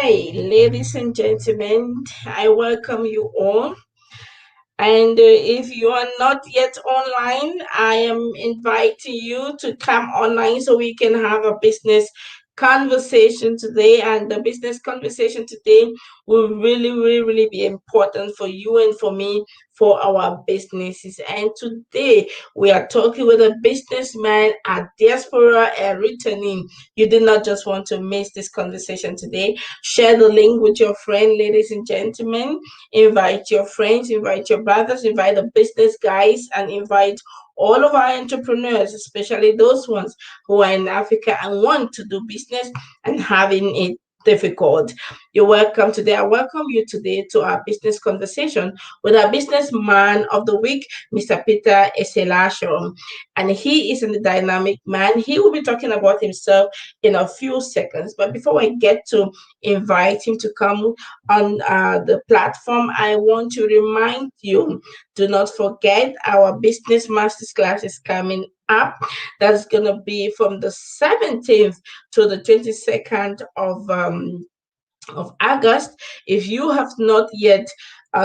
Hi, ladies and gentlemen. I welcome you all. And if you are not yet online, I am inviting you to come online so we can have a business conversation today. And the business conversation today will really be important for you and for me for our businesses. And today we are talking with a businessman at diaspora and returning. You did not just want to miss this conversation today. Share the link with your friend, ladies and gentlemen. Invite your friends, invite your brothers, invite the business guys, and invite all of our entrepreneurs, especially those ones who are in Africa and want to do business and having it difficult. You're welcome today. I welcome you today to our business conversation with our businessman of the week, Mr. Peter Eselasho. And he is a dynamic man. He will be talking about himself in a few seconds. But before I get to invite him to come on the platform, I want to remind you, do not forget our business masterclass is coming up. That's going to be from the 17th to the 22nd of August. If you have not yet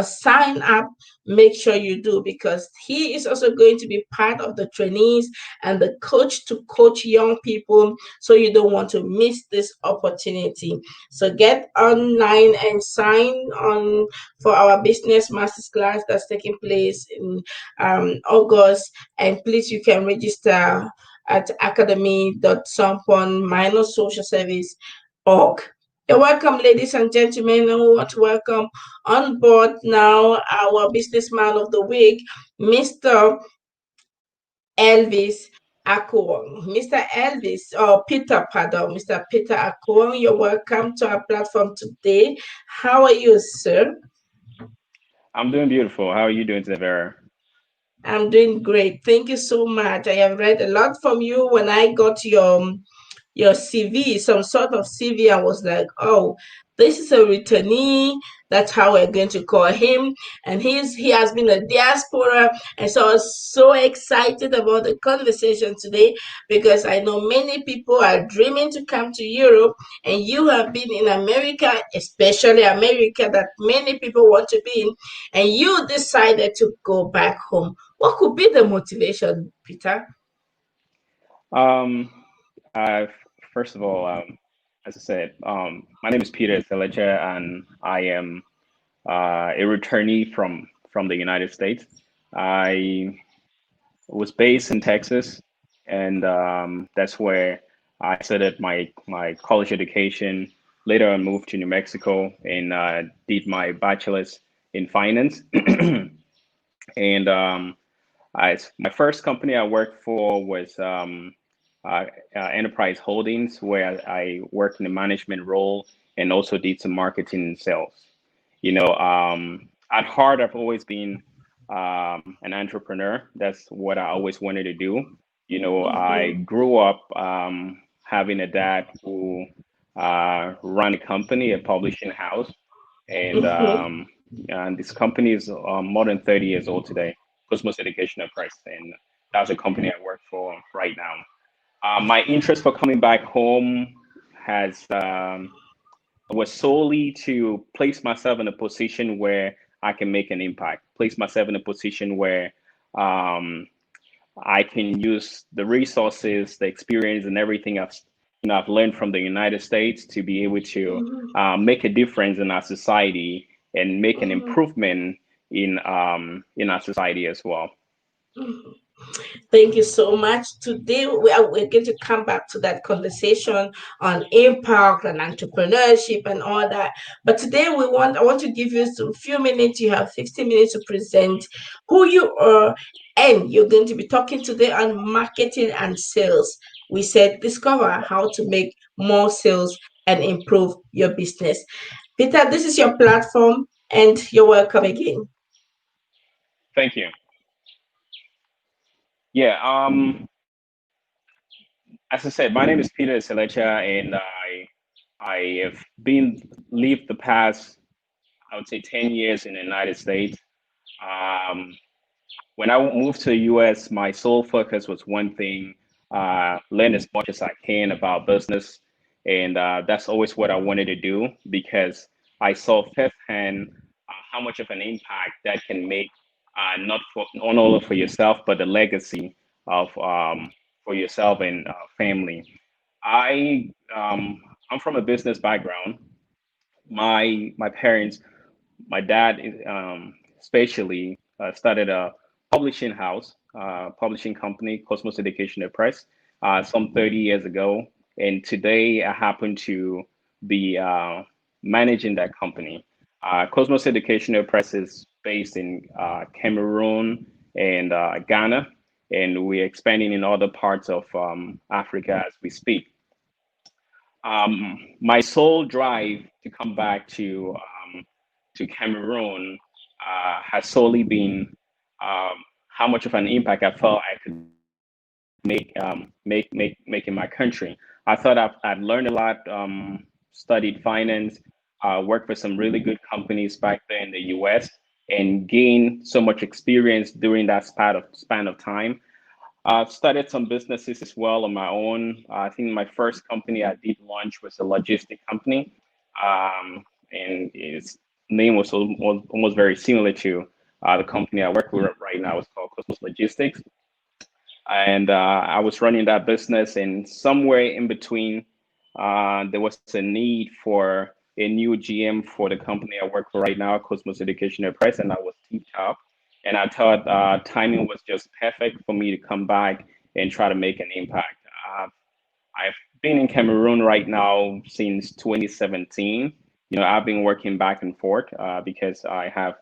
signed up, make sure you do, because he is also going to be part of the trainees and the coach to coach young people. So you don't want to miss this opportunity. So get online and sign on for our business masters class that's taking place in August. And please, you can register at academy.sompon-socialservice.org. You're welcome, ladies and gentlemen, and we want to welcome on board now our businessman of the week, Mr. Elvis Akawung. Mr. Elvis, or Peter, pardon, Mr. Peter Akawung, you're welcome to our platform today. How are you, sir? I'm doing beautiful. How are you doing today, Vera? I'm doing great. Thank you so much. I have read a lot from you when I got your CV, some sort of CV. I was like, oh, this is a returnee. That's how we're going to call him. And he has been a diaspora. And so I was so excited about the conversation today because I know many people are dreaming to come to Europe, and you have been in America, especially America, that many people want to be in, and you decided to go back home. What could be the motivation, Peter? Um, I First of all, as I said, my name is Peter Akawung, and I am a returnee from the United States. I was based in Texas, and that's where I started my college education. Later, I moved to New Mexico and did my bachelor's in finance. And my first company I worked for was Enterprise Holdings, where I worked in a management role and also did some marketing and sales. At heart, I've always been an entrepreneur. That's what I always wanted to do. I Mhm. grew up having a dad who ran a company, a publishing house, and Mhm. um, and this company is more than 30 years old today. Cosmos Educational Press, and that's a company I work for right now. My interest for coming back home has was solely to place myself in a position where I can make an impact, place myself in a position where um, I can use the resources, the experience, and everything I've learned from the United States to be able to Mhm. make a difference in our society and make an Mhm. improvement in our society as well. Mhm. Thank you so much. Today we're going to come back to that conversation on impact and entrepreneurship and all that. But today I want to give you some few minutes. You have 60 minutes to present who you are, and you're going to be talking today on marketing and sales. We said discover how to make more sales and improve your business. Peter, this is your platform, and you're welcome again. Thank you. Yeah. As I said, my name is Peter Selecha, and I have been lived the past, I would say, 10 years in the United States. Um, when I moved to the US, my sole focus was one thing: learn as much as I can about business, and that's always what I wanted to do because I saw firsthand how much of an impact that can make, not only for yourself but the legacy of for yourself and family. I I'm from a business background. My parents, my dad especially started a publishing house, publishing company, Cosmos Educational Press, some 30 years ago. And today I happen to be managing that company. Cosmos Educational Press is based in Cameroon and Ghana, and we're expanding in other parts of Africa as we speak. My sole drive to come back to Cameroon has solely been how much of an impact I felt I could make in my country. I thought I'd learned a lot, studied finance, worked for some really good companies back there in the US, and gained so much experience during that span of time. I've started some businesses as well on my own. I think my first company I did launch was a logistic company, and its name was almost very similar to the company I work with right now. It's called Cosmos Logistics, and I was running that business. And somewhere in between, there was a need for a new GM for the company I work for right now, Cosmos Educational Press, and I was teed up. And I thought timing was just perfect for me to come back and try to make an impact. I've been in Cameroon right now since 2017. I've been working back and forth because I have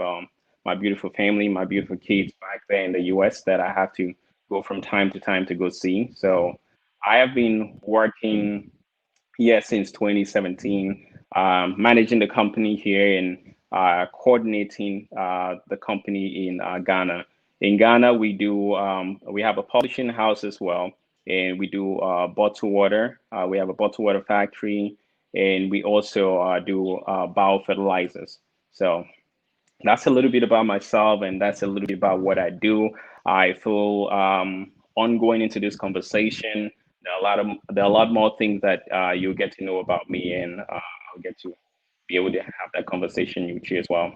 my beautiful family, my beautiful kids back there in the US that I have to go from time to time to go see. So I have been working, yeah, since 2017, managing the company here and coordinating the company in Ghana. In Ghana, we have a publishing house as well, and we do bottled water. We have a bottled water factory, and we also do biofertilizers. So that's a little bit about myself, and that's a little bit about what I do. I feel ongoing into this conversation, there are a lot more things that you'll get to know about me, and I'll get to be able to have that conversation with you as well.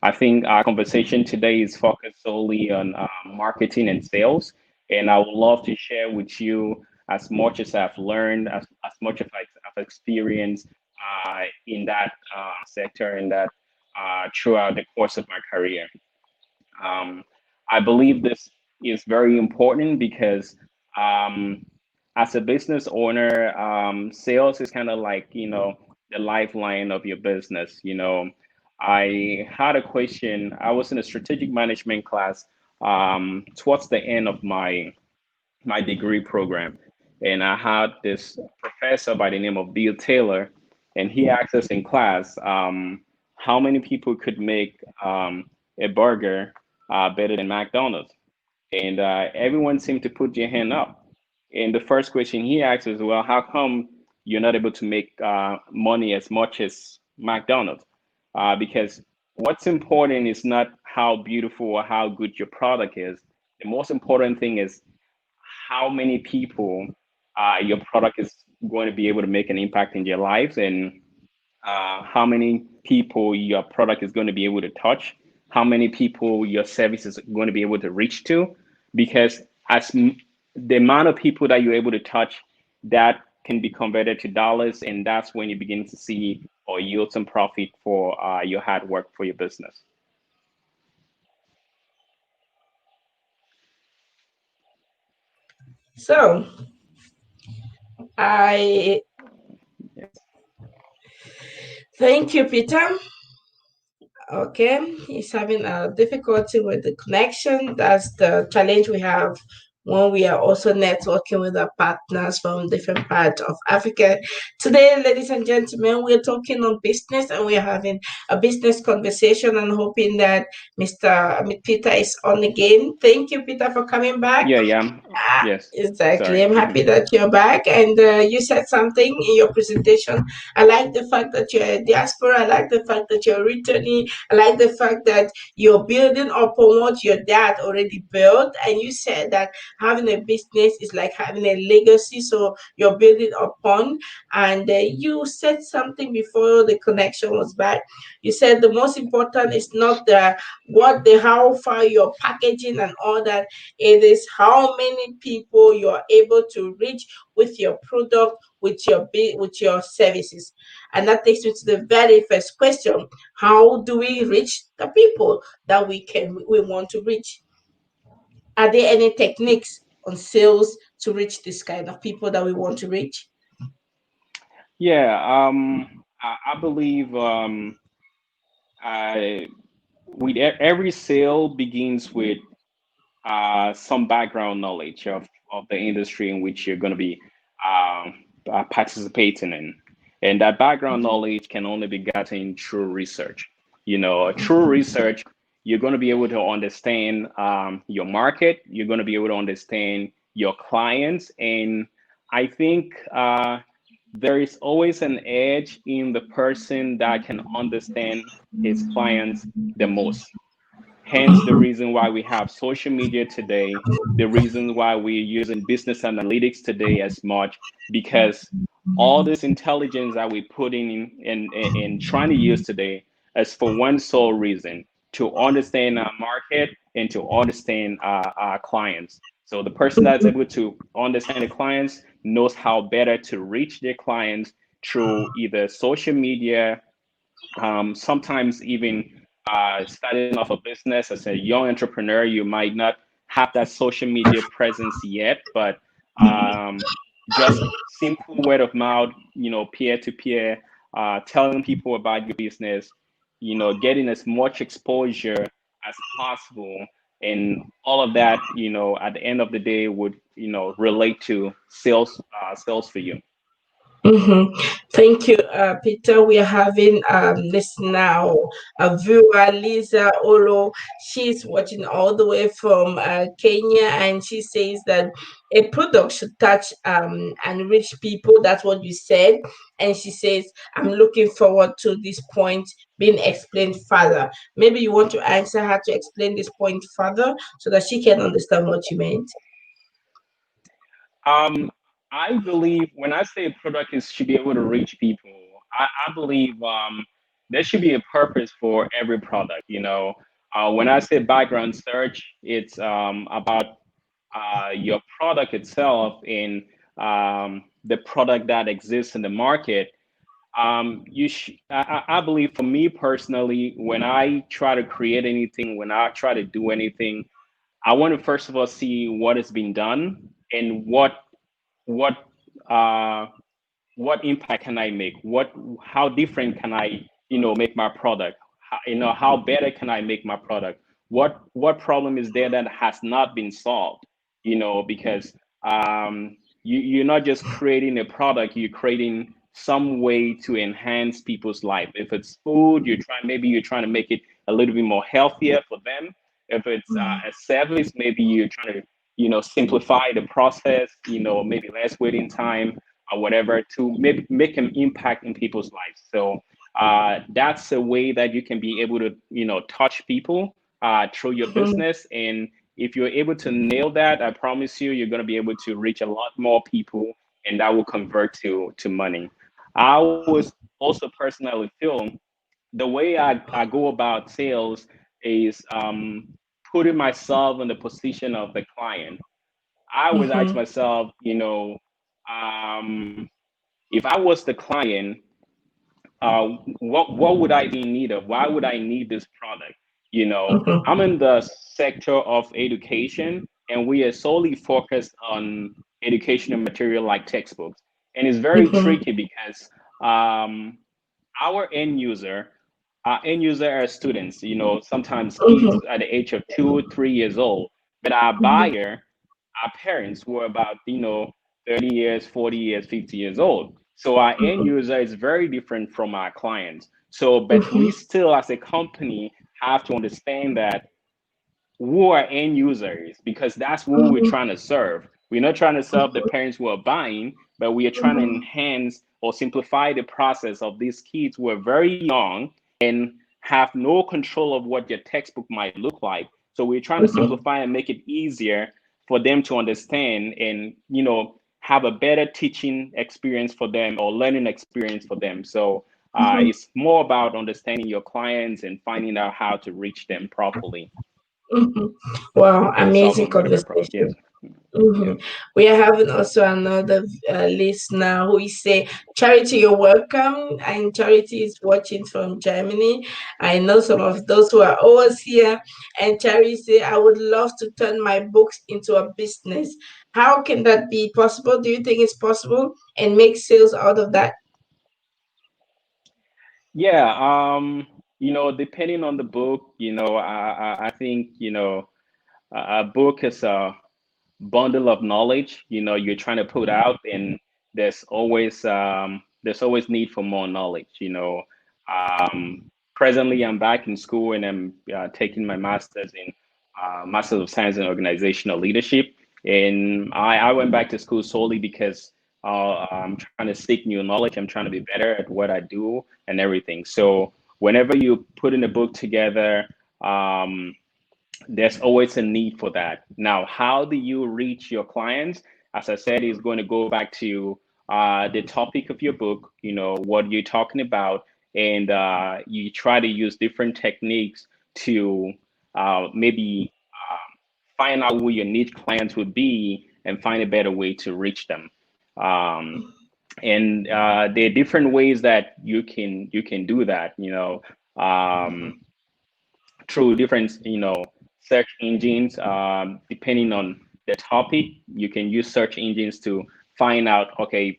I think our conversation today is focused solely on marketing and sales, and I would love to share with you as much as I've learned, as much as I've experienced in that sector, and that throughout the course of my career. Um, I believe this is very important because um, as a business owner, sales is kind of like, the lifeline of your business. I had a question. I was in a strategic management class towards the end of my degree program. And I had this professor by the name of Bill Taylor, and he asked us in class how many people could make a burger better than McDonald's. And everyone seemed to put their hand up. And the first question he asked was, well, how come you're not able to make money as much as McDonald's? Because what's important is not how beautiful or how good your product is. The most important thing is how many people your product is going to be able to make an impact in their lives, and how many people your product is going to be able to touch, how many people your service is going to be able to reach to. Because the amount of people that you're able to touch, that can be converted to dollars, and that's when you begin to see or yield some profit for your hard work for your business. So I Yes. thank you, Peter. Okay, he's having a difficulty with the connection. That's the challenge we have when we are also networking with our partners from different parts of Africa. Today, ladies and gentlemen, we're talking on business, and we're having a business conversation and hoping that Peter is on again. Thank you, Peter, for coming back. Yeah, yeah. Yes. Exactly. Sorry. I'm happy that you're back. And you said something in your presentation. I like the fact that you're a diaspora. I like the fact that you're returning. I like the fact that you're building upon what your dad already built. And you said that having a business is like having a legacy, so you're building upon. And you said something before the connection was bad. You said the most important is not the how far you're packaging and all that. It is how many people you're able to reach with your product, with your services. And that takes me to the very first question: how do we reach the people that we want to reach? Are there any techniques on sales to reach this kind of people that we want to reach? Yeah, I believe I, every sale begins with some background knowledge of the industry in which you're going to be participating in. And that background knowledge can only be gotten through research. Through research, you're going to be able to understand your market, you're going to be able to understand your clients. And I think there is always an edge in the person that can understand his clients the most. Hence, the reason why we have social media today, the reason why we're using business analytics today as much, because all this intelligence that we put in trying to use today is for one sole reason: to understand our market and to understand our clients. So the person that's able to understand the clients knows how better to reach their clients through either social media, sometimes even starting off a business as a young entrepreneur. You might not have that social media presence yet, but um, just simple word of mouth, peer to peer, telling people about your business, getting as much exposure as possible. And all of that, at the end of the day would, relate to sales for you. Mm-hmm. Thank you, Peter. We are having this now, a viewer, Lisa Olo. She's watching all the way from Kenya, and she says that a product should touch and reach people. That's what you said. And she says, I'm looking forward to this point being explained further. Maybe you want to answer her to explain this point further so that she can understand what you meant. Um, I believe when I say a product is should be able to reach people, I believe there should be a purpose for every product. When I say background search, it's about your product itself and the product that exists in the market. I believe for me personally, when I try to create anything, when I try to do anything, I want to first of all see what has been done and what uh, what impact can I make? How different can I, make my product? How better can I make my product? What problem is there that has not been solved? Because you're not just creating a product, you're creating some way to enhance people's life. If it's food, maybe you're trying to make it a little bit more healthier for them. If it's a service, maybe you're trying to, simplify the process, maybe less waiting time or whatever to maybe make an impact in people's lives. So that's a way that you can be able to, touch people through your business. And if you're able to nail that, I promise you, you're going to be able to reach a lot more people, and that will convert to money. I always also personally feel the way I go about sales is putting myself in the position of the client. I always ask Mm-hmm. myself, um, if I was the client, what would I be in need of? Why would I need this product? I'm in the sector of education, and we are solely focused on educational material like textbooks. And it's very Mm-hmm. tricky because um, our end user are students, sometimes kids at the age of 2, 3 years old. But our buyer, our parents, were about, 30 years, 40 years, 50 years old. So our end user is very different from our clients. So, but we Mm-hmm. still, as a company, have to understand that who are end users, because that's who we're trying to serve. We're not trying to serve the parents who are buying, but we are trying to enhance or simplify the process of these kids who are very young and have no control of what your textbook might look like. So we're trying to simplify and make it easier for them to understand and, have a better teaching experience for them or learning experience for them. So Mhm. it's more about understanding your clients and finding out how to reach them properly Mhm. Wow, and solve amazing them whatever problem. conversation. Yes. Hmm. Yes. We are having also another listener who is say, Charity, you're welcome. And Charity is watching from Germany. I know some of those who are always here. And Charity say, I would love to turn my books into a business. How can that be possible? Do you think it's possible and make sales out of that? Yeah. Depending on the book, I think, a book is a bundle of knowledge, you're trying to put out, and there's always need for more knowledge. Presently I'm back in school, and I'm taking my master's of science in organizational leadership, and I went back to school solely because I'm trying to seek new knowledge. I'm trying to be better at what I do and everything. So whenever you put in a book together, um, there's always a need for that. Now, how do you reach your clients? As I said, is going to go back to the topic of your book, what you're talking about, and you try to use different techniques to maybe find out who your niche clients would be and find a better way to reach them. Um, and there are different ways that you can do that. Um, through different search engines, depending on the topic. You can use search engines to find out, okay,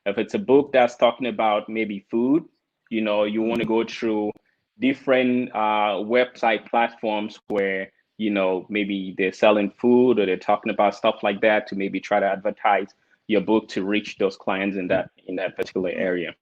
if it's a book that's talking about maybe food, you want to go through different website platforms where maybe they're selling food or they're talking about stuff like that, to maybe try to advertise your book to reach those clients in that particular area.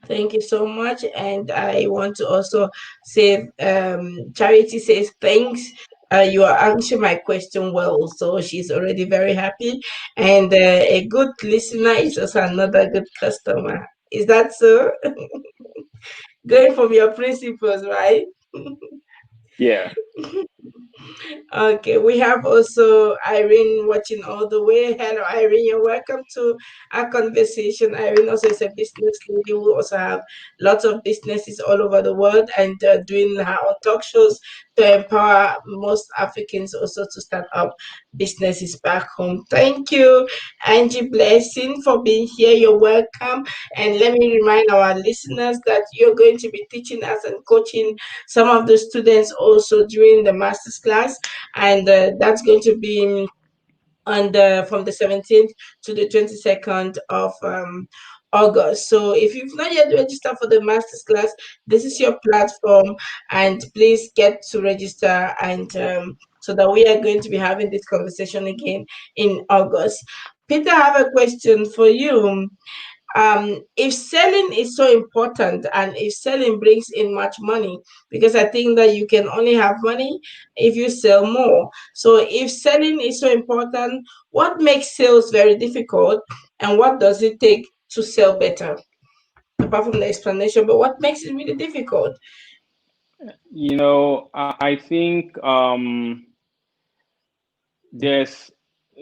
Thank you so much. And I want to also say, Charity says, thanks. You are answering my question well. So she's already very happy. And a good listener is also another good customer. Is that so? Going from your principles, right? Yeah. Okay, we have also Irene watching all the way. Hello, Irene. You're welcome to our conversation. Irene also is a business lady who also have lots of businesses all over the world and doing her own talk shows to empower most Africans also to start up businesses back home. Thank you, Angie Blessing, for being here. You're welcome. And let me remind our listeners that you're going to be teaching us and coaching some of the students also during the master's class, and that's going to be on the from the 17th to the 22nd of August. So if you've not yet registered for the master's class, this is your platform, and please get to register, and so that we are going to be having this conversation again in August. Peter, I have a question for you. If selling is so important and if selling brings in much money, because I think that you can only have money if you sell more. So if selling is so important, what makes sales very difficult, and what does it take to sell better, apart from the explanation, but what makes it really difficult? I think there's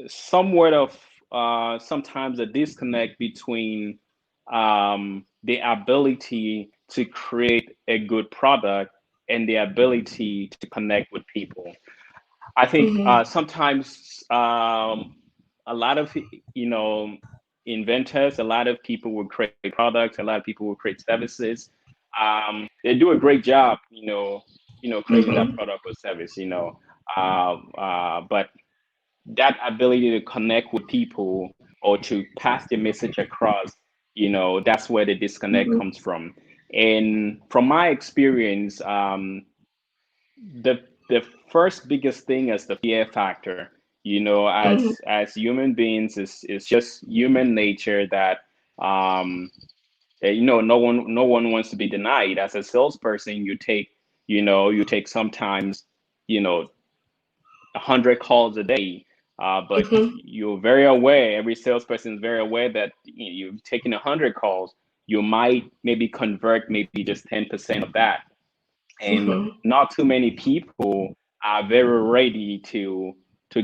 somewhat of sometimes a disconnect between the ability to create a good product and the ability to connect with people. I think Mm-hmm. sometimes a lot of inventors, a lot of people will create products, a lot of people will create services. They do a great job, creating that Mm-hmm. product or service, but that ability to connect with people or to pass the message across, that's where the disconnect Mm-hmm. comes from. And from my experience, the first biggest thing is the fear factor. Mm-hmm. As human beings, is just human nature that no one wants to be denied. As a salesperson, you take sometimes you know 100 calls a day. But Mm-hmm. you're very aware, every salesperson is very aware that you've taken 100 calls, you might maybe convert maybe just 10% of that. And Mm-hmm. not too many people are very ready to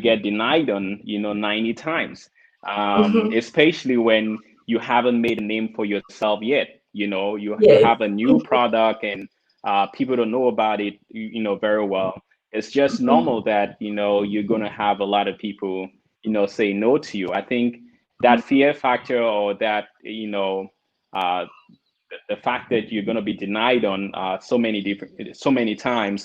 get denied on, 90 times. Mm-hmm. Especially when you haven't made a name for yourself yet. You Yes. have a new product, and people don't know about it, very well. It's just Mm-hmm. normal that, you're gonna have a lot of people, say no to you. I think that fear factor, or that, uh, the fact that you're going to be denied on so many times,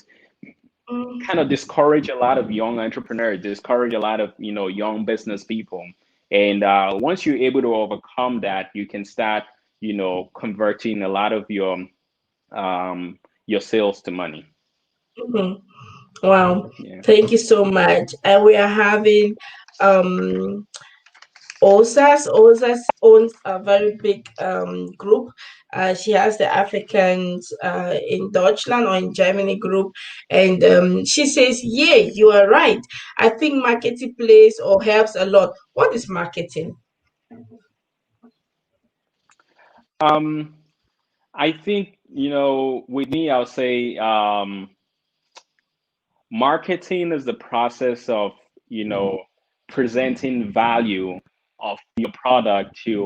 Mm-hmm. kind of discourage a lot of young entrepreneurs, discourage a lot of, young business people. And once you're able to overcome that, you can start, converting a lot of your sales to money. Mm-hmm. Wow. Yeah. Thank you so much. And we are having um Osas owns a very big group. She has the Africans in Deutschland or in Germany group, and she says, "Yeah, you are right. I think marketing plays or helps a lot. What is marketing?" Um, I think, with me, I'll say, marketing is the process of, you know, presenting value of your product to,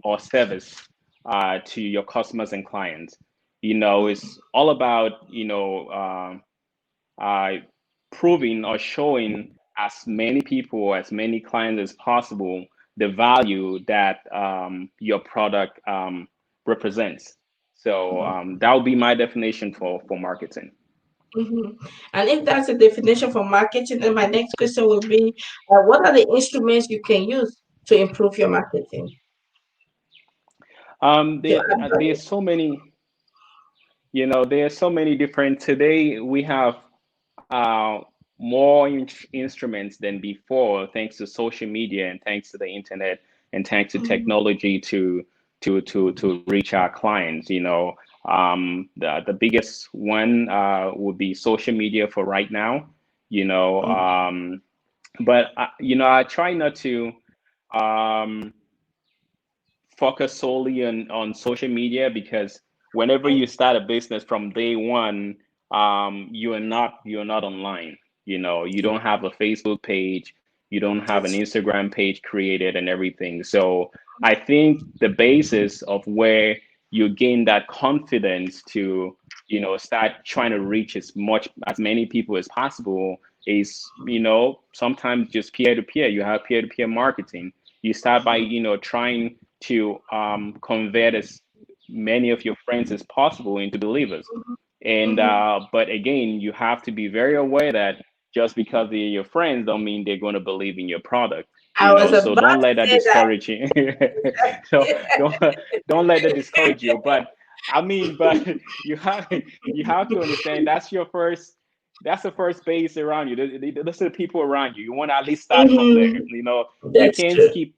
or service, to your customers and clients. It's all about, uh, proving or showing as many people, as many clients as possible, the value that, your product, represents. So, that would be my definition for marketing. Hmm. And if that's the definition for marketing, then my next question will be, what are the instruments you can use to improve your marketing? Your There's advertising. so many, there's so many different. Today we have, more instruments than before, thanks to social media and thanks to the internet and thanks to Mhm, technology to reach our clients. The biggest one, would be social media for right now. You know, mhm, but I try not to, um, focus solely on social media, because whenever you start a business from day one, you're not online. You don't have a Facebook page, you don't have an that's Instagram page created and everything. So I think the basis of where you gain that confidence to, start trying to reach as many people as possible is, sometimes just peer to peer. You have peer to peer marketing. You start by, trying to, convert as many of your friends as possible into believers. And mhm. but again, you have to be very aware that just because they're your friends don't mean they're going to believe in your product. I was about So don't to let that say that. discourage you. So don't let that discourage you. But I mean, but you have to understand that's the first base around you. Those are the people around you. You want to at least start from there. Hmm. You That's can't true. skip,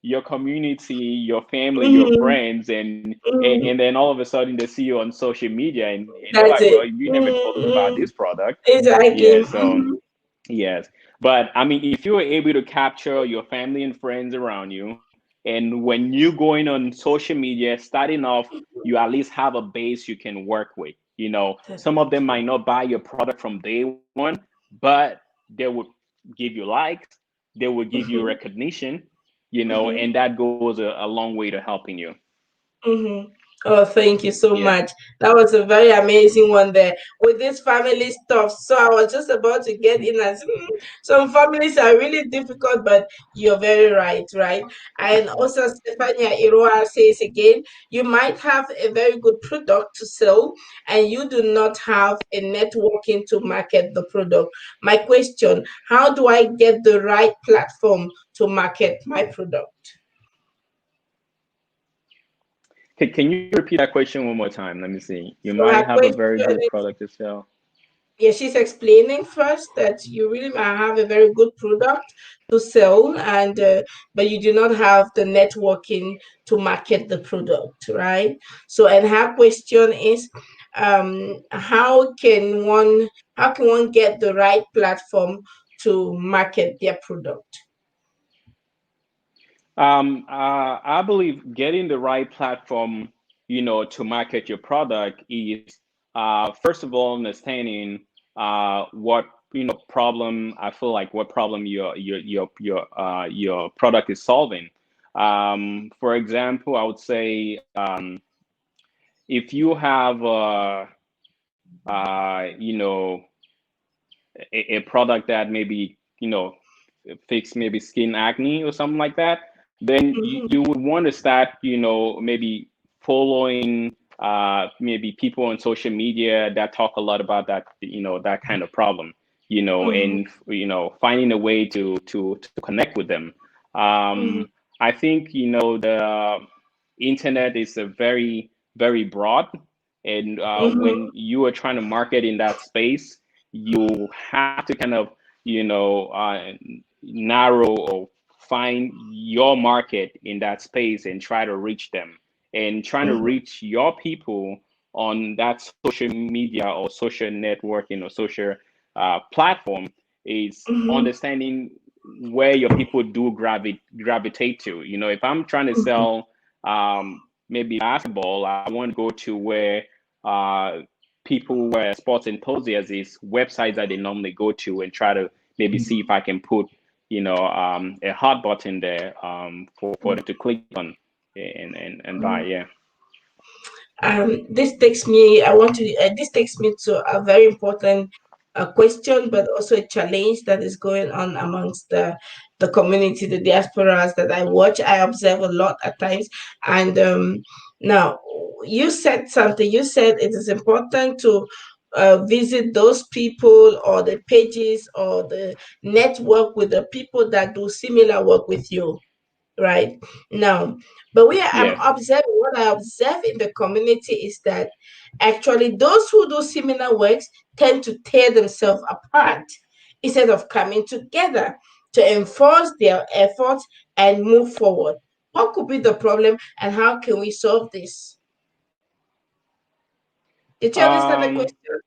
your community, your family, your Hmm. friends, and Hmm. then all of a sudden they see you on social media, and they're That's like, it. well, you never told us about Hmm. this product. Exactly. Yeah, so Hmm. yes. But I mean, if you were able to capture your family and friends around you, and when you going on social media, starting off, you at least have a base you can work with. That's Some of them true. might not buy your product from day one, but they would give you likes, they would give you Hmm. recognition, Hmm. and that goes a long way to helping you. Mm-hmm. Oh, thank you so Yeah. much. That was a very amazing one there with this family stuff. So I was just about to get in and say, some families are really difficult, but you're very right, right? And also, Stefania Iroa says again, you might have a very good product to sell and you do not have a networking to market the product. My question, how do I get the right platform to market my product? Can you repeat that question one more time? Let me see. You So might her have a question very good is, product to sell. yeah, she's explaining first that you really might have a very good product to sell, and but you do not have the networking to market the product, right? So, and her question is, how can one get the right platform to market their product? I believe getting the right platform, to market your product is, first of all, understanding what problem I feel like what problem your product is solving. For example, I would say if you have a product that maybe fix maybe skin acne or something like that, then you would want to start maybe following maybe people on social media that talk a lot about that that kind of problem, mhm, and finding a way to connect with them. mhm, I think the internet is a very broad, and mhm, when you are trying to market in that space, you have to kind of narrow or find your market in that space and try to reach them, and trying to mhm, reach your people on that social media or social networking or social platform is mhm, understanding where your people do gravitate to. If I'm trying to mhm, sell maybe basketball, I want to go to where uh, people where sports enthusiasts is websites that they normally go to, and try to maybe see if I can put a hot button there for them to click on and buy. mhm. Yeah. This takes me. I want to. This takes me to a very important question, but also a challenge that is going on amongst the community, the diasporas that I watch. I observe a lot at times, and now you said something. You said it is important to visit those people or the pages or the network with the people that do similar work with you, right now. But I'm Yeah. observing, what I observe in the community is that actually those who do similar works tend to tear themselves apart instead of coming together to enforce their efforts and move forward. What could be the problem, and how can we solve this? Did you understand the Um, question?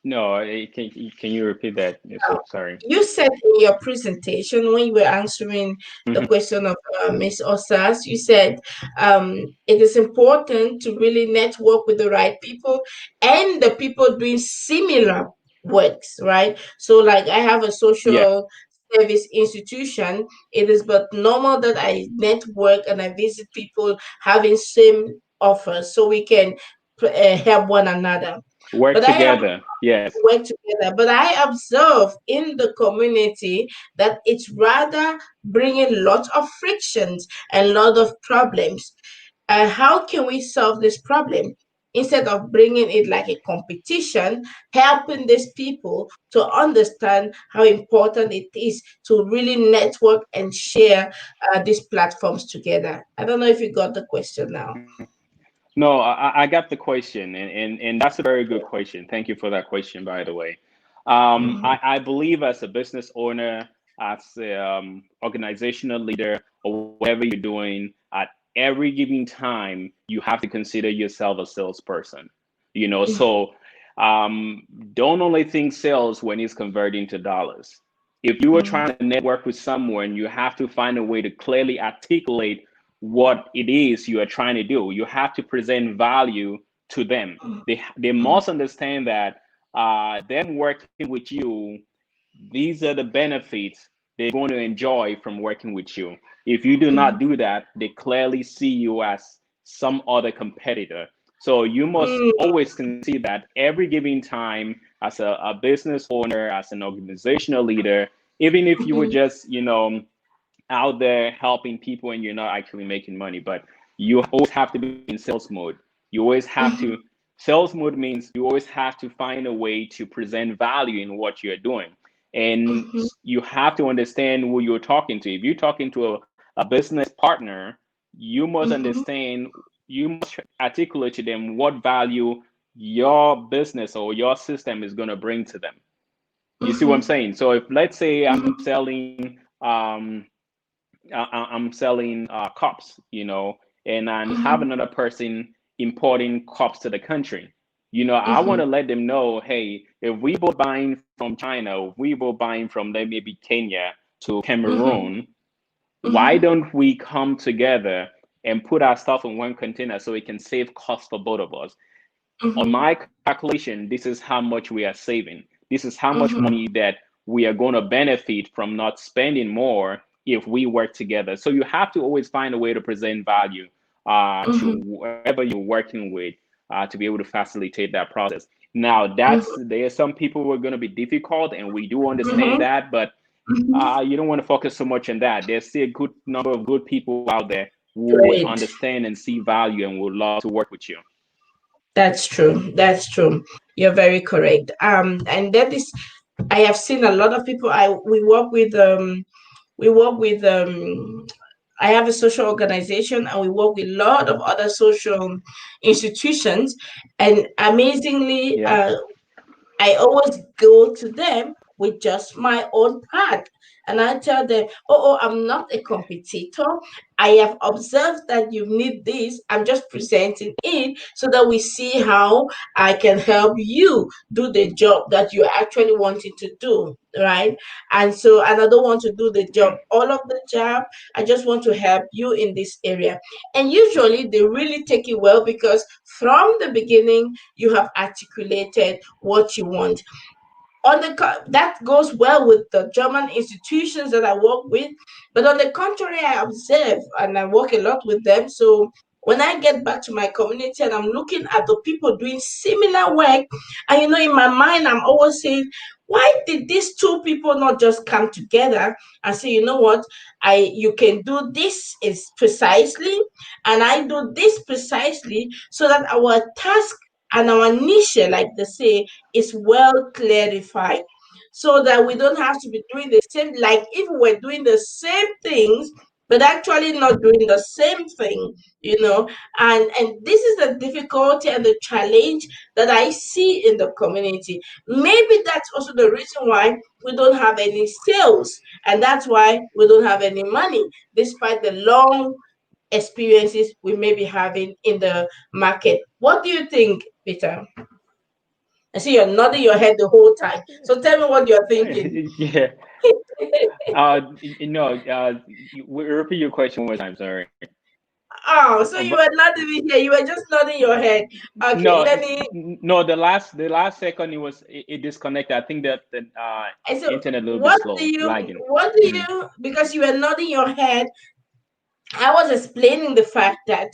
no, can you repeat that? So sorry. You said in your presentation when you were answering the Hmm. question of Ms. Osas, you said it is important to really network with the right people and the people doing similar works, right? So, like, I have a Yeah. social service institution. It is but normal that I network and I visit people having same offers so we can help one another. Work But I have together. Yes. work together. But I observe in the community that it's rather bringing lots of frictions and lot of problems. How can we solve this problem? Instead of bringing it like a competition, helping these people to understand how important it is to really network and share these platforms together. I don't know if you got the question now. No, I got the question, and that's a very good question. Thank you for that question, by the way. Mhm, I believe as a business owner, as a organizational leader, or whatever you're doing, at every given time, you have to consider yourself a salesperson. So don't only think sales when it's converting to dollars. If you are mhm, trying to network with someone, you have to find a way to clearly articulate what it is you are trying to do. You have to present value to them. They mhm, must understand that them working with you, these are the benefits they're going to enjoy from working with you. If you do mhm, not do that, they clearly see you as some other competitor. So you must mhm, always consider that every given time as a business owner, as an organizational leader, even if you were mhm, just, out there helping people and you're not actually making money, but you always have to be in sales mode. You always have mhm, to, sales mode means you always have to find a way to present value in what you're doing. And mhm, you have to understand who you're talking to. If you're talking to a business partner, you must mhm, understand, you must articulate to them what value your business or your system is going to bring to them. You see what I'm mhm, saying? So if let's say I'm mhm, selling I'm selling cups, and have mhm, another person importing cups to the country. I want mhm, to let them know, hey, if we both buying from China, if we both buying from maybe Kenya to mhm, Cameroon, why mhm, don't we come together and put our stuff in one container so it can save cost for both of us? On Mhm. my calculation, this is how much we are saving. This is how much Mhm. money that we are going to benefit from not spending more if we work together. So you have to always find a way to present value to Mhm. whoever you're working with to be able to facilitate that process. Now, Mhm. there are some people who are going to be difficult, and we do understand Mhm. that, but Mhm. you don't want to focus so much on that. There's still a good number of good people out there who would Great. understand and see value and would love to work with you. That's true. That's true. You're very correct. And that is, I have seen a lot of people. We work with I have a social organization, and we work with a lot of other social institutions. And amazingly, Yeah. I always go to them with just my own part. And I tell them, I'm not a competitor. I have observed that you need this. I'm just presenting it so that we see how I can help you do the job that you're actually wanting to do. Right. And I don't want to do the job, all of the job. I just want to help you in this area. And usually they really take it well because from the beginning, you have articulated what you want. That goes well with the German institutions that I work with, but on the contrary, I observe and I work a lot with them. So when I get back to my community and I'm looking at the people doing similar work, and in my mind, I'm always saying, why did these two people not just come together and say, you know what, I you can do this is precisely, and I do this precisely, so that our task and our niche, like they say, is well clarified, so that we don't have to be doing the same, like if we're doing the same things but actually not doing the same thing, and this is the difficulty and the challenge that I see in the community. Maybe that's also the reason why we don't have any sales, and that's why we don't have any money, despite the long experiences we may be having in the market. What do you think, Peter? I see you're nodding your head the whole time. So tell me what you're thinking. Yeah. No, repeat your question one more time. Sorry. Oh, so you But were not even here. You were just nodding your head. Okay, no, let me. no. The last second it disconnected. I think that the I said, internet a little bit slow, lagging. what do Mhm. because you were nodding your head, I was explaining the fact that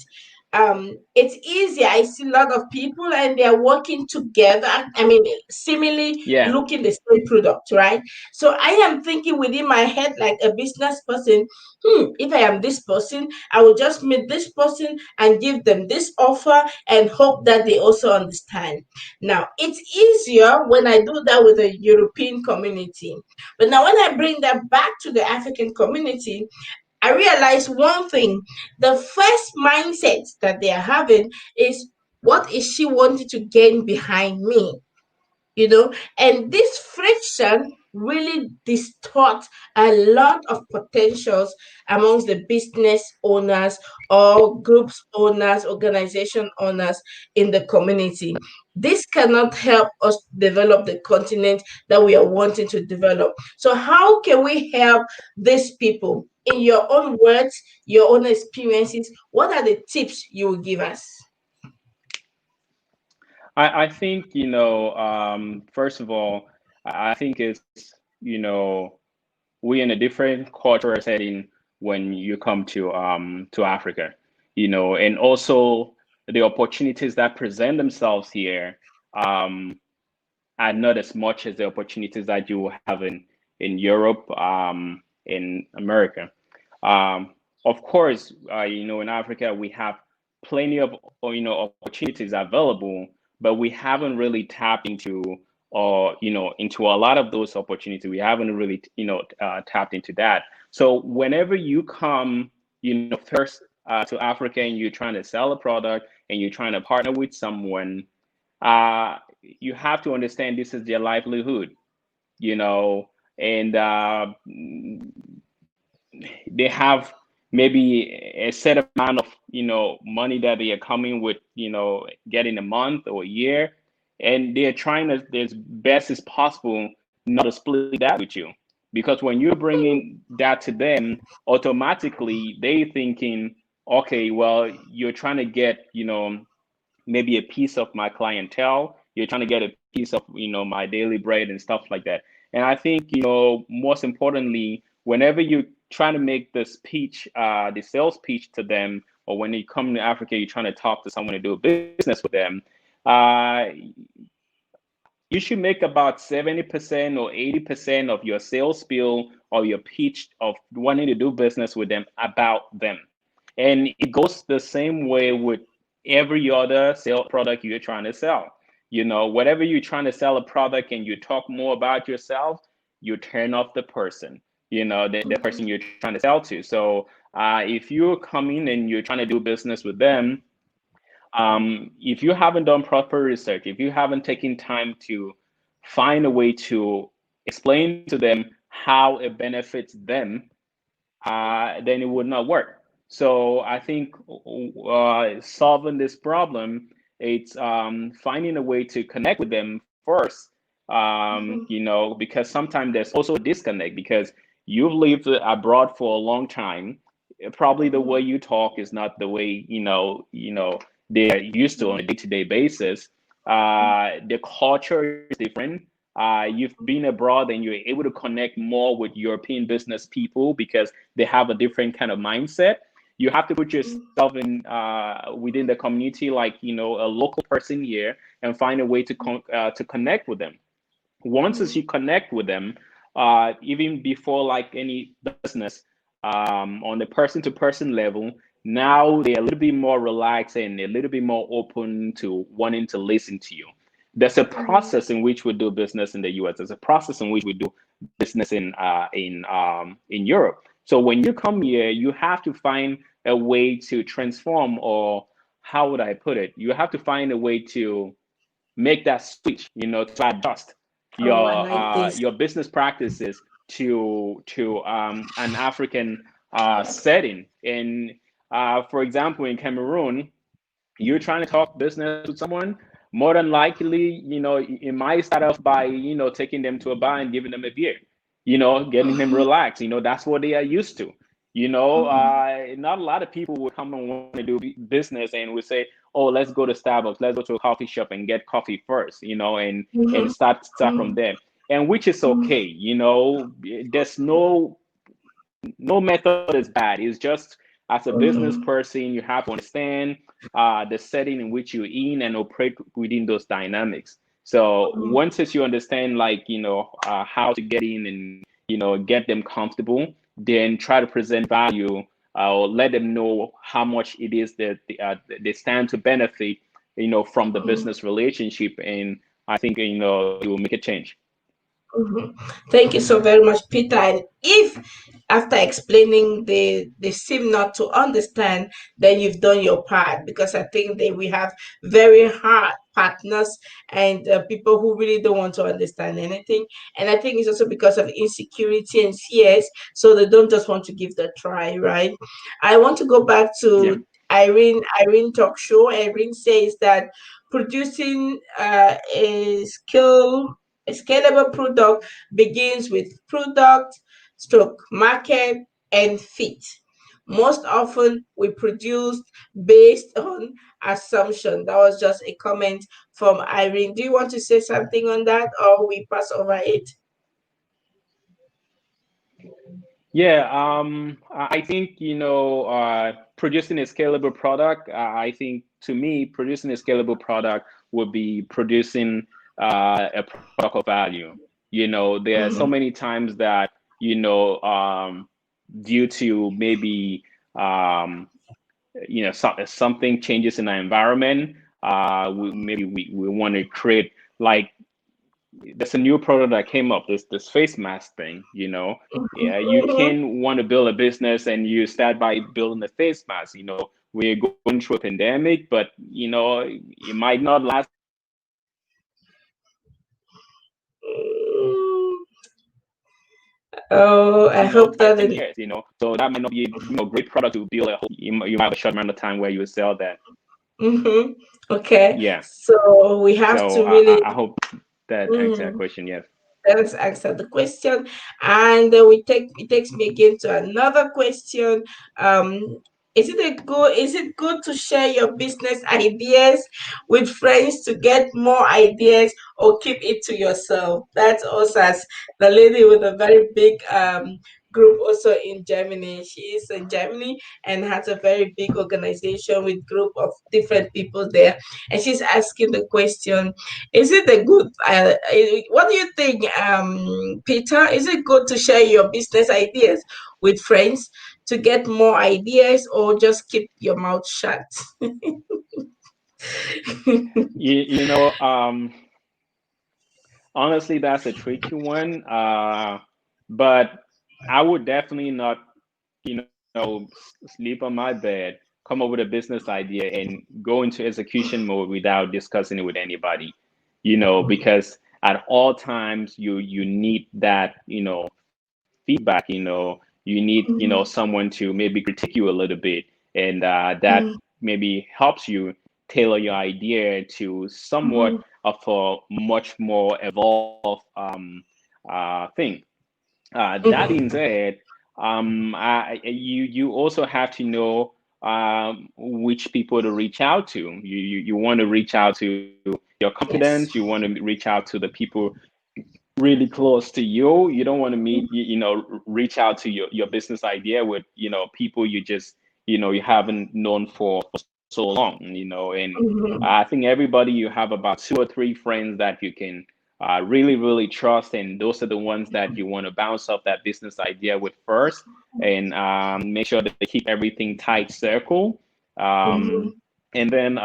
it's easy. I see a lot of people and they're working together. I mean, seemingly Yeah. looking the same product, right? So I am thinking within my head like a business person. If I am this person, I will just meet this person and give them this offer and hope that they also understand. Now, it's easier when I do that with a European community. But now, when I bring that back to the African community, I realized one thing. The first mindset that they are having is, what is she wanting to gain behind me? you know and this friction really distorts a lot of potentials amongst the business owners or groups owners, organization owners in the community. This cannot help us develop the continent that we are wanting to develop. So how can we help these people? In your own words, your own experiences, what are the tips you will give us? I think, first of all, I think it's, we're in a different cultural setting when you come to Africa, and also the opportunities that present themselves here are not as much as the opportunities that you have in Europe, in America. Of course, in Africa we have plenty of opportunities available, but we haven't really tapped into or into a lot of those opportunities. We haven't really tapped into that. So whenever you come, first to Africa and you're trying to sell a product and you're trying to partner with someone, you have to understand this is their livelihood, you know, and they have maybe a set amount of money that they are coming with, getting a month or a year, and they're trying to as best as possible not to split that with you, because when you're bringing that to them, automatically they thinking, okay, well, you're trying to get maybe a piece of my clientele. You're trying to get a piece of, my daily bread and stuff like that. And I think, most importantly, whenever you're trying to make the speech, the sales pitch to them, or when you come to Africa, you're trying to talk to someone to do business with them, uh, you should make about 70% or 80% of your sales spiel or your pitch of wanting to do business with them about them. And it goes the same way with every other sale product you're trying to sell. Whatever you're trying to sell a product and you talk more about yourself, you turn off the person, the person you're trying to sell to. So if you're coming and you're trying to do business with them, if you haven't done proper research, if you haven't taken time to find a way to explain to them how it benefits them, then it would not work. So I think solving this problem, it's finding a way to connect with them first. Because sometimes there's also a disconnect because you've lived abroad for a long time. Probably the way you talk is not the way they're used to on a day-to-day basis. The culture is different. You've been abroad and you're able to connect more with European business people because they have a different kind of mindset. You have to put yourself in within the community, like a local person here, and find a way to connect with them. Once as you connect with them, even before like any business, on the person to person level, now they're a little bit more relaxed and a little bit more open to wanting to listen to you. There's a process in which we do business in the US. There's a process in which we do business in Europe. So when you come here, you have to find a way to transform, or how would I put it? You have to find a way to make that switch, to adjust Oh, I like this. your business practices to an African setting. And for example, in Cameroon, you're trying to talk business with someone, more than likely, it might start off by, taking them to a bar and giving them a beer, getting them relaxed. That's what they are used to. Not a lot of people would come and want to do business and would say, "Oh, let's go to Starbucks, let's go to a coffee shop and get coffee first," and start from there. And which is okay. There's no method is bad. It's just as a business person, you have to understand the setting in which you're in and operate within those dynamics. So once as you understand, like, how to get in and, get them comfortable, then try to present value, or let them know how much it is that they stand to benefit, from the business relationship. And I think, it will make a change. Mhm. Thank you so very much, Peter. And if after explaining they seem not to understand, then you've done your part, because I think that we have very hard partners and people who really don't want to understand anything. And I think it's also because of insecurity and fears, so they don't just want to give the try, right? I want to go back Yeah. to Irene talk show. Irene says that producing a scalable product begins with product, stroke market, and fit. Most often, we produce based on assumption. That was just a comment from Irene. Do you want to say something on that, or we pass over it? Yeah, I think, producing a scalable product. I think, to me, producing a scalable product would be producing a product of value. There are so Mhm, many times that, due to maybe, something changes in our environment. Maybe we want to create, like, there's a new product that came up, this face mask thing. Yeah, you mhm, can want to build a business and you start by building a face mask. We're going through a pandemic, but it might not last mhm. Oh, I hope five, that ten didn't. years. So that might not be a great product to build a whole. You might have a short amount of time where you sell that. Hmm. Okay, Yeah. so we have So to I, really. I hope that answers that Mhm. question. Yes. Let's answer the question, and we take it takes me again to another question. Um, Is it good to share your business ideas with friends to get more ideas, or keep it to yourself? That's us, as the lady with a very big group also in Germany. She is in Germany and has a very big organization with group of different people there. And she's asking the question, is it a good what do you think, Peter? Is it good to share your business ideas with friends to get more ideas, or just keep your mouth shut? You know, honestly, that's a tricky one. But I would definitely not, sleep on my bed, come up with a business idea, and go into execution mode without discussing it with anybody. Because at all times you need that, feedback. You need, Mhm, someone to maybe critique you a little bit, and that mhm, maybe helps you tailor your idea to somewhat mhm, of a much more evolved thing. That being mhm. said, you also have to know which people to reach out to. You want to reach out to your Yes. confidence. You want to reach out to the people really close to you. You don't want to meet, reach out to your business idea with, people you haven't known for so long, and I Mhm, think everybody, you have about two or three friends that you can really, really trust. And those are the ones that you want to bounce off that business idea with first, and make sure that they keep everything tight circle. Um, mhm, and then,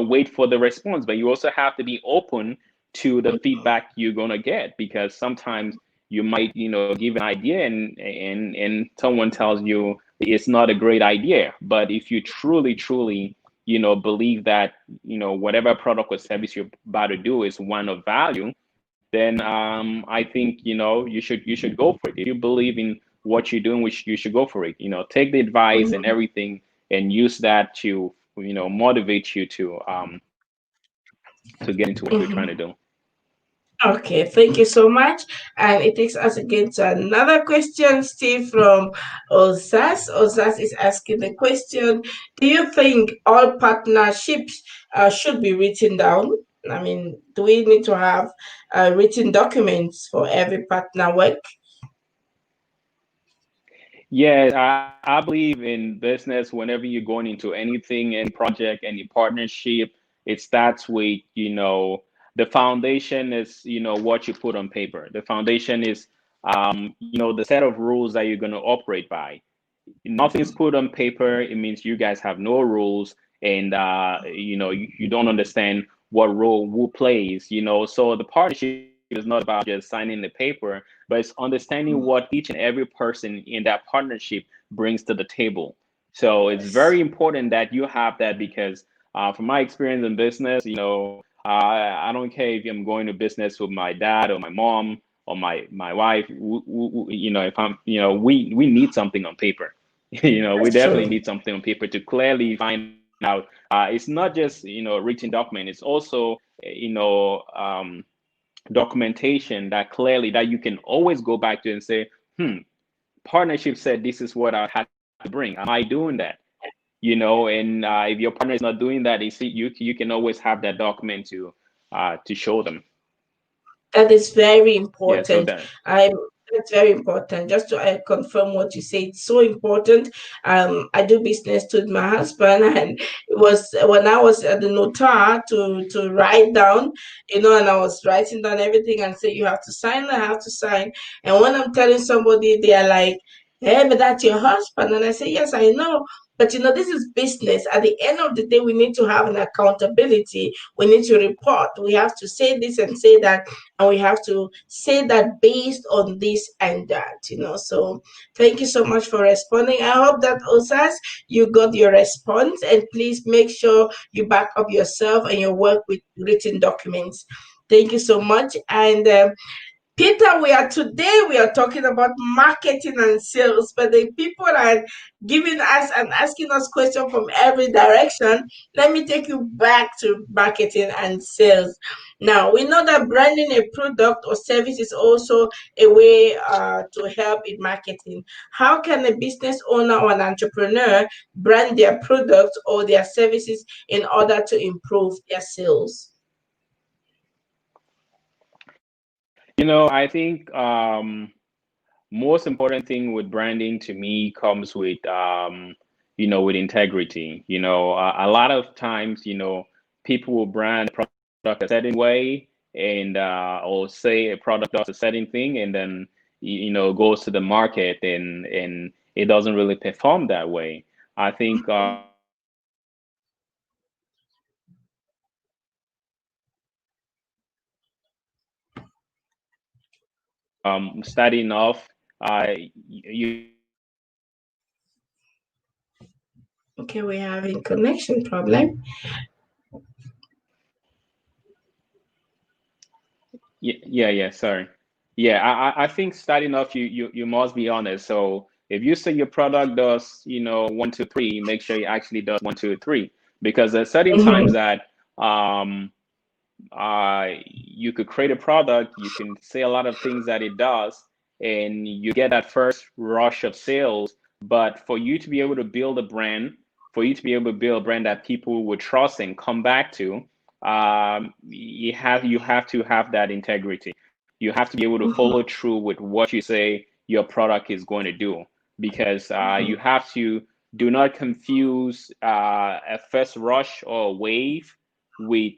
wait for the response. But you also have to be open to the feedback you're going to get, because sometimes you might, give an idea, and someone tells you it's not a great idea. But if you truly, truly, believe that, whatever product or service you're about to do is one of value, then I think, you should go for it. If you believe in what you're doing, which you should go for it. Take the advice and mhm, everything, and use that to, motivate you to get into what you're trying to do. mhm. Okay, thank you so much. And it takes us again to another question, Steve, from Osas. Osas is asking the question: do you think all partnerships should be written down? I mean, do we need to have written documents for every partner work? Yes, I believe in business. Whenever you're going into anything, any project, any partnership, it starts with, the foundation is, what you put on paper. The foundation is, the set of rules that you're going to operate by. Nothing's put on paper, it means you guys have no rules, and you don't understand what role who plays. So the partnership is not about just signing the paper, but it's understanding what each and every person in that partnership brings to the table. So it's Yes. very important that you have that, because from my experience in business, I don't care if I'm going to business with my dad or my mom or my wife. If I'm, we need something on paper. We That's definitely true. need something on paper to clearly find out. It's not just, written document. It's also, documentation that clearly, that you can always go back to and say, partnership said this is what I had to bring. Am I doing that? And if your partner is not doing that, you can always have that document to show them. That is very Yeah. So important. that. I That's very important. Just to confirm what you say, it's so important. I do business with my husband, and it was when I was at the notar to write down, and I was writing down everything and say you have to sign, I have to sign. And when I'm telling somebody, they are like, "Hey, but that's your husband," and I say, "Yes, I know." But this is business. At the end of the day, we need to have an accountability. We need to report. We have to say this and say that, and we have to say that based on this and that. So thank you so much for responding. I hope that, Osas, you got your response, and please make sure you back up yourself and your work with written documents. Thank you so much. And Peter, we are talking about marketing and sales, but the people are giving us and asking us questions from every direction. Let me take you back to marketing and sales. Now, we know that branding a product or service is also a way to help in marketing. How can a business owner or an entrepreneur brand their products or their services in order to improve their sales? I think most important thing with branding to me comes with with integrity. A lot of times, people will brand a product a certain way and or say a product does a certain thing and then goes to the market and it doesn't really perform that way. I think starting off, you have to Okay, we're having connection problem. Yeah, sorry. Yeah, I think starting off, you must be honest. So if you say your product does, 1, 2, 3, make sure it actually does 1, 2, 3, because there's certain times Mhm, that um you could create a product, you can say a lot of things that it does, and you get that first rush of sales. But for you to be able to build a brand, for you to be able to build a brand that people would trust and come back to, you have to have that integrity. You have to be able to mhm, follow through with what you say your product is going to do, because you mhm, have to do not confuse a first rush or wave with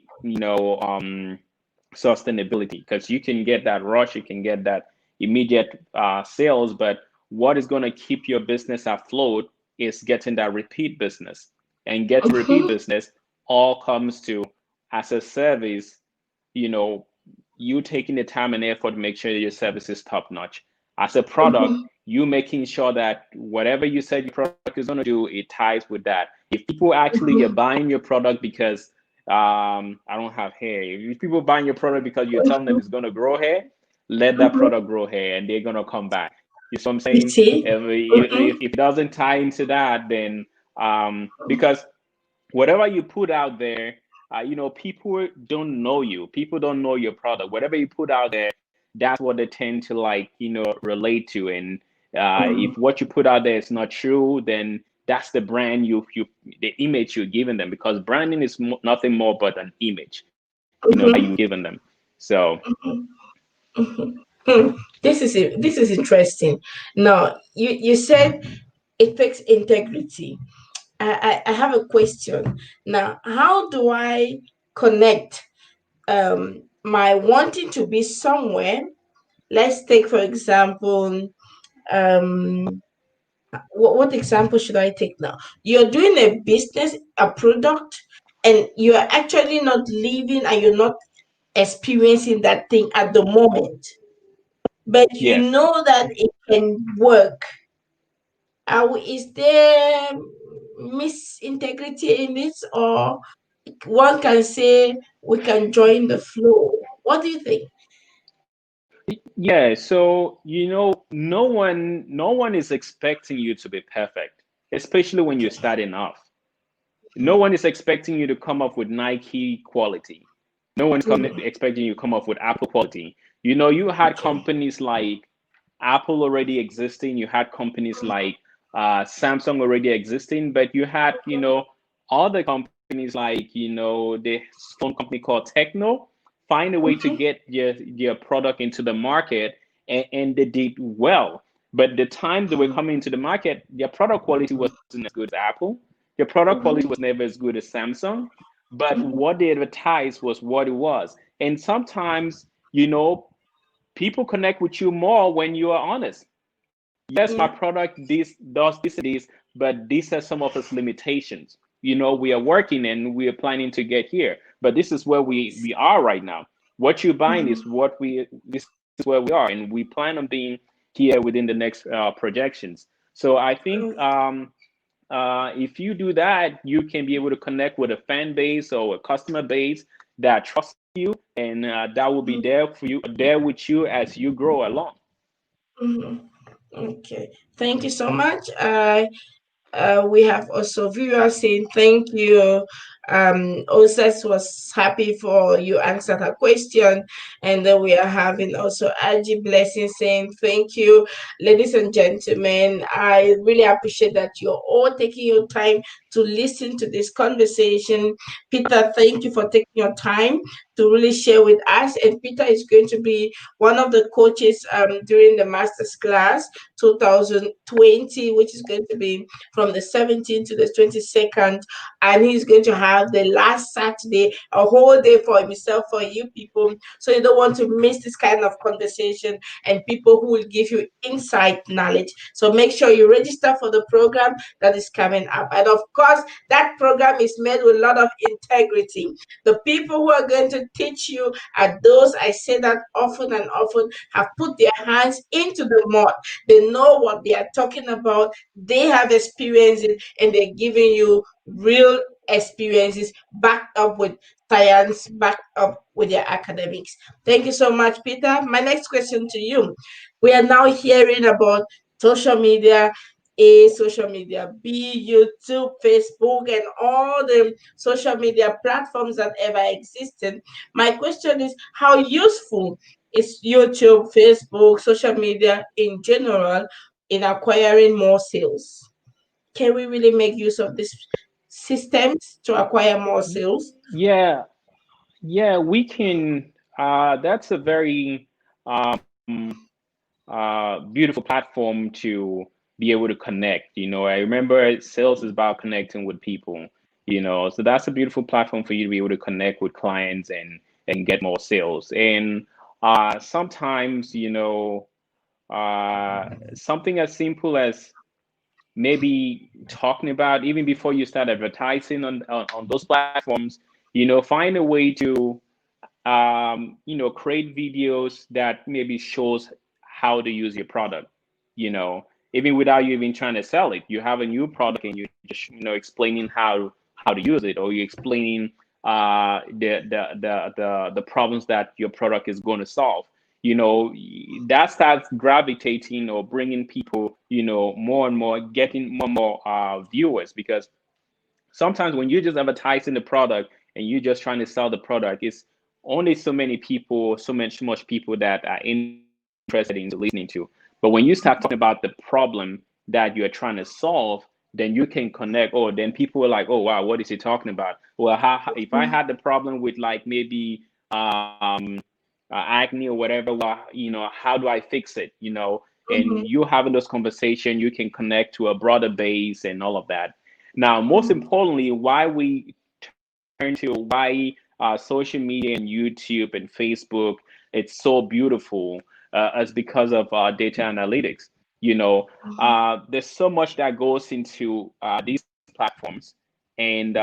sustainability, because you can get that rush, you can get that immediate sales, but what is going to keep your business afloat is getting that repeat business. And get repeat mhm, business all comes to, as a service, you know you taking the time and effort to make sure that your service is top notch. As a product, mhm, you making sure that whatever you said your product is going to do, it ties with that. If people actually are mhm, buying your product because I don't have hair, if people buying your product because you're telling them mhm, it's going to grow hair, let that mhm. product grow hair and they're going to come back. You see what I'm You saying? see? If it doesn't tie into that, then because whatever you put out there, people don't know you. People don't know your product. Whatever you put out there, that's what they tend to like, relate to. And if Mhm, what you put out there is not true, then that's the brand the image you're giving them. Because branding is nothing more but an image, that you've mhm, given them. So mhm, mhm. Hmm. This is interesting. Now, you said it takes integrity. I have a question. Now, how do I connect my wanting to be somewhere? Let's take, for example, um, what example should I take now? You're doing a business, a product, and you're actually not living and you're not experiencing that thing at the moment, but you yes. know that it can work. Is there misintegrity in it, or one can say we can join the flow? What do you think? Yeah, so no one is expecting you to be perfect, especially when you're starting off. No one is expecting you to come up with Nike quality. No one's Mhm. expecting you to come up with Apple quality. You had Okay. companies like Apple already existing. You had companies like Samsung already existing, but you had other companies like this phone company called Techno find a way to Mhm. get your product into the market, and they did well. But the time they were coming into the market, their product quality wasn't as good as Apple. Their product quality Mhm. was never as good as Samsung. But Mhm. what they advertised was what it was. And sometimes, people connect with you more when you are honest. Yes, my Yeah. product this does this and this, but these are some of its limitations. We are working and we are planning to get here, but this is where we are right now. What you're buying is Mhm. what we this is where we are, and we plan on being here within the next projections. So I think if you do that, you can be able to connect with a fan base or a customer base that trusts you, and that will be there for you, there with you as you grow along. Mm-hmm. Okay. Thank you so much. We have also viewers saying thank you. Oses was happy for you answered her question, and then we are having also Aji Blessing saying thank you, ladies and gentlemen. I really appreciate that you're all taking your time to listen to this conversation. Peter, thank you for taking your time to really share with us. And Peter is going to be one of the coaches during the Masters class 2020, which is going to be from the 17th to the 22nd, and he's going to have the last Saturday, a whole day for himself, for you people. So you don't want to miss this kind of conversation and people who will give you insight knowledge. So make sure you register for the program that is coming up. And of course, that program is made with a lot of integrity. The people who are going to teach you are those, I say that often and often, have put their hands into the mud. They know what they are talking about. They have experiences and they're giving you real experiences backed up with science, backed up with their academics. Thank you so much, Peter. My next question to you. We are now hearing about social media. A, social media B, YouTube, Facebook, and all the social media platforms that ever existed. My question is, how useful is YouTube, Facebook, social media in general in acquiring more sales? Can we really make use of these systems to acquire more sales? Yeah, yeah, we can. That's a very beautiful platform to be able to connect. I remember sales is about connecting with people. So that's a beautiful platform for you to be able to connect with clients and get more sales. And sometimes, something as simple as maybe talking about even before you start advertising on those platforms, find a way to create videos that maybe shows how to use your product, you know, even without you even trying to sell it. You have a new product and you just, explaining how to use it, or you explaining the problems that your product is going to solve. That starts gravitating or bringing people, more and more, getting more and more viewers, because sometimes when you're just advertising the product and you're just trying to sell the product, it's only so many people, so much people that are interested in listening to. But when you start talking about the problem that you're trying to solve, then you can connect. Oh, then people are like, oh wow, what is he talking about? Well, if I had the problem with like maybe acne or whatever, well, how do I fix it? And Mhm, you having those conversation, you can connect to a broader base and all of that. Now, most mhm, importantly, why we turn to why social media and YouTube and Facebook, it's so beautiful, is because of data analytics. There's so much that goes into these platforms, and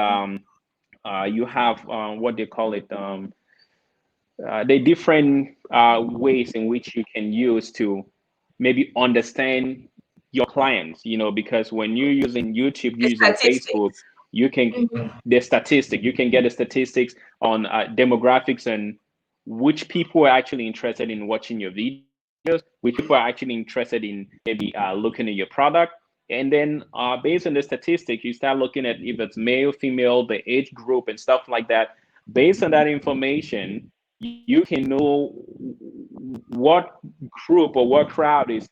you have what they call it. The different ways in which you can use to maybe understand your clients, because when you're using YouTube, the using Facebook, statistics. you can Mhm, you can get the statistics on demographics and which people are actually interested in watching your videos, which people are actually interested in maybe looking at your product. And then based on the statistics, you start looking at if it's male, female, the age group, and stuff like that. Based on that information, you can know what group or what crowd is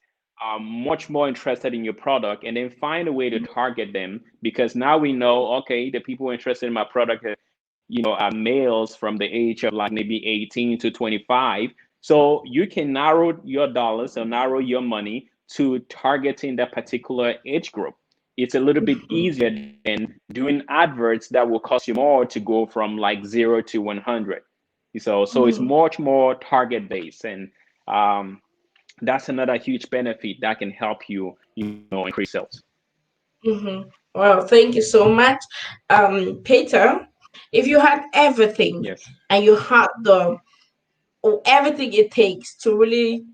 much more interested in your product, and then find a way to target them, because now we know, okay, the people interested in my product are males from the age of like maybe 18 to 25. So you can narrow your dollars or narrow your money to targeting that particular age group. It's a little bit easier than doing adverts that will cost you more to go from like 0 to 100. So it's mhm, much more target based, and um, that's another huge benefit that can help you, increase sales. mhm. Well, thank you so much, Peter. If you had everything Yes. and you had the everything it takes to really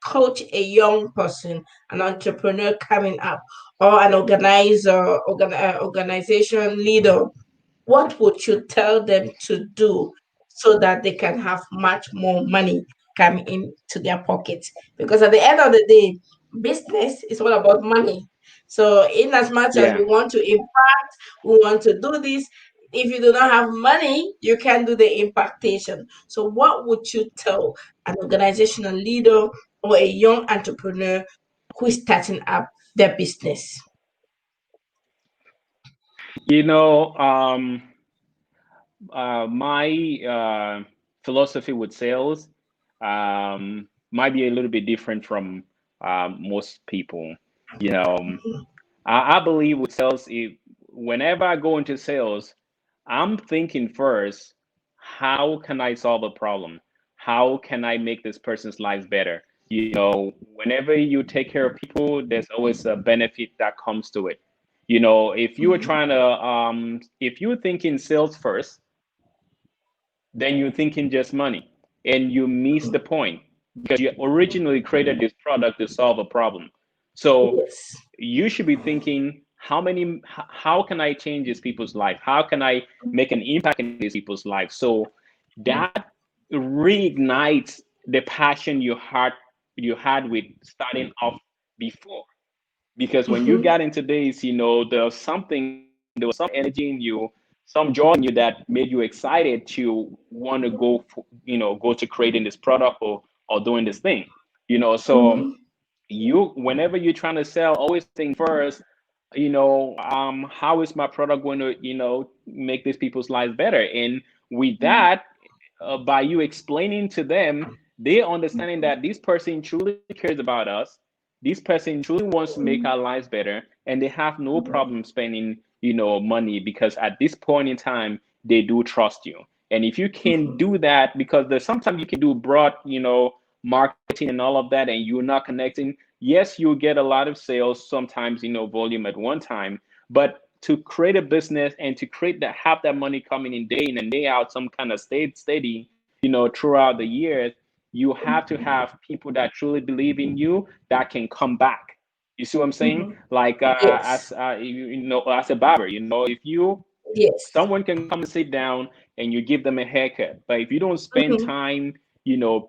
coach a young person, an entrepreneur coming up, or an organizer, organization leader, what would you tell them to do so that they can have much more money come into their pockets. Because at the end of the day, business is all about money. So, in as much as we Yeah. want to impact, we want to do this. If you do not have money, you can't do the impactation. So, what would you tell an organizational leader or a young entrepreneur who is starting up their business? You know, my philosophy with sales might be a little bit different from most people. You know, I believe with sales, whenever I go into sales, I'm thinking first, how can I solve a problem? How can I make this person's lives better? You know, whenever you take care of people, there's always a benefit that comes to it. You know, if you were Mhm, trying to, if you're thinking sales first, then you're thinking just money and you miss the point because you originally created this product to solve a problem. So yes. you should be thinking how can I change these people's life? How can I make an impact in these people's life? So that reignites the passion you had with starting off before. Because when you Mhm, got into this, there was some energy in you, some joy in you that made you excited to want to go to creating this product or doing this thing. So mhm, whenever you're trying to sell, always think first, how is my product going to, make these people's lives better? And with mhm, that, by you explaining to them, they understanding that this person truly cares about us, this person truly wants to make mhm, our lives better, and they have no mhm, problem spending, money because at this point in time, they do trust you. And if you can mhm, do that, because there's sometimes you can do broad, marketing and all of that, and you're not connecting. Yes, you'll get a lot of sales, sometimes, volume at one time, but to create a business and to create that, have that money coming in and day out, some kind of steady, throughout the years, you have to have people that truly believe in you that can come back. You see what I'm saying? mhm. Like Yes. as a barber, if you Yes. someone can come and sit down and you give them a haircut, but if you don't spend Mhm, time,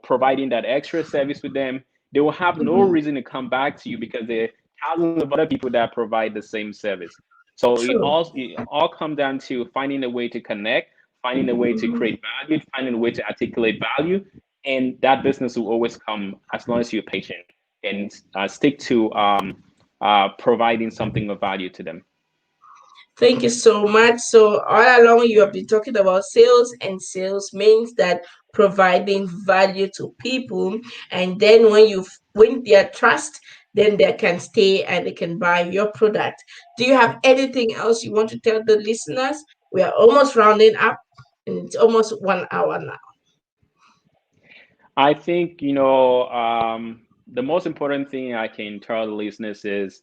providing that extra service with them, they will have no mhm. reason to come back to you because there are thousands of other people that provide the same service. So True. it all comes down to finding a way to connect, finding a way to Mhm. create value, finding a way to articulate value, and that business will always come as long as you're patient and stick to providing something of value to them. Thank you so much. So, all along, you have been talking about sales, and sales means that providing value to people. And then, when you win their trust, then they can stay and they can buy your product. Do you have anything else you want to tell the listeners? We are almost rounding up, and it's almost 1 hour now. I think, the most important thing I can tell the listeners is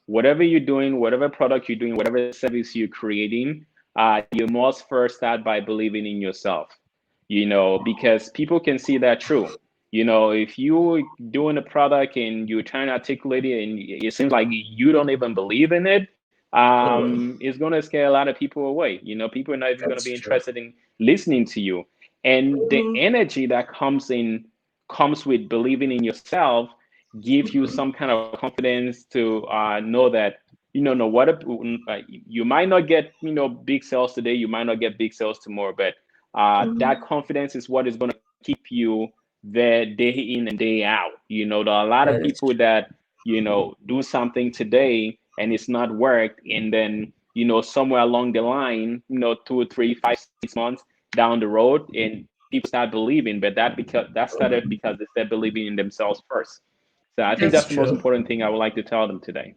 whatever you're doing, whatever product you're doing, whatever service you're creating, you must first start by believing in yourself, because people can see that true. If you're doing a product and you're trying to articulate it and it seems like you don't even believe in it, Mm, it's going to scare a lot of people away. People are not even going to that's be true. interested in listening to you. And the Mhm, energy that comes with believing in yourself gives you mhm, some kind of confidence to know that no what you might not get big sales today, you might not get big sales tomorrow, but that mhm. confidence is what is going to keep you there day in and day out. There are a lot of That is people that do something today and it's not worked, and then somewhere along the line, 2, 3, 5, 6 months down the road, and people start believing, but that true. started because they started believing in themselves first. So I think That's that's the most true. important thing I would like to tell them today.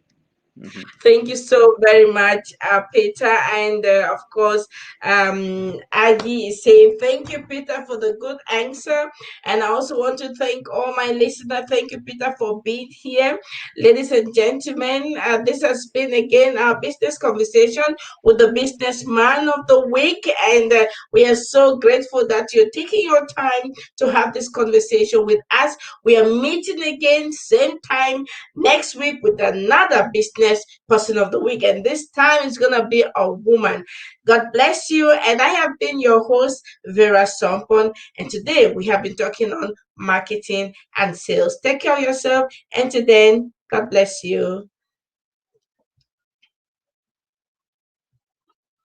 Hmm. Thank you so very much, Peter. And of course, Aggie is saying, thank you, Peter, for the good answer. And I also want to thank all my listeners. Thank you, Peter, for being here. Ladies and gentlemen, this has been again our business conversation with the businessman of the week. And we are so grateful that you're taking your time to have this conversation with us. We are meeting again, same time next week with another business happiness person of the week. And this time it's going to be a woman. God bless you. And I have been your host, Vera Sompon. And today we have been talking on marketing and sales. Take care of yourself. And to then, God bless you.